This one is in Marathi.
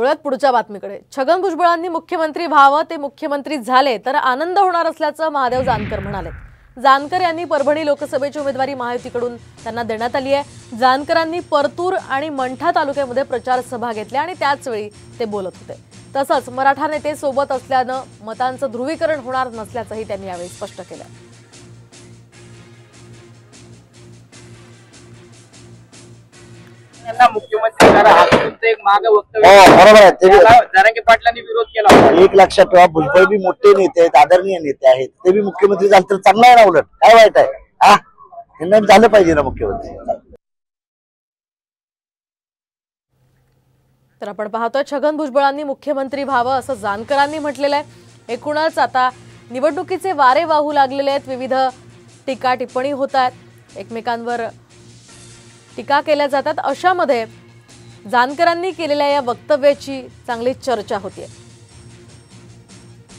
वळूयात पुढच्या बातमीकडे। छगन भुजबळांनी मुख्यमंत्री व्हावं, ते मुख्यमंत्री झाले तर आनंद होणार असल्याचं महादेव जानकर म्हणाले। जानकर यांनी परभणी लोकसभेची उमेदवारी महायुतीकडून त्यांना देण्यात आली आहे। जानकरांनी परतूर आणि मंठा तालुक्यामध्ये प्रचार सभा घेतल्या आणि त्याच वेळी ते बोलत होते। तसंच मराठा नेते सोबत असल्यानं मतांचं ध्रुवीकरण होणार नसल्याचंही त्यांनी यावेळी स्पष्ट केलं। मुख्यमंत्री करा हा तुमचं एक मागे वक्तव्य बरोबर आहे। जरांगे पाटलांनी विरोध केला होता। एक लक्षात ठेवा, भुजबळ बी मोठे नेते आहेत, आदरणीय नेते आहेत, ते बी मुख्यमंत्री झाले तर चांगलं आहे ना, उलट काय वाईट आहे? त्यांना झालं पाहिजे ना मुख्यमंत्री। तर आपण पाहतोय छगन भुजबळांनी मुख्यमंत्री व्हावं असं जानकरांनी म्हटलेलं आहे। एकूणच आता निवडणुकीचे वारे वाहू लागलेले आहेत, विविध टीका टिप्पणी होत आहेत, एकमेकांवर टीका केल्या जातात। अशामध्ये जानकरांनी केलेल्या या वक्तव्याची चांगली चर्चा होतीये।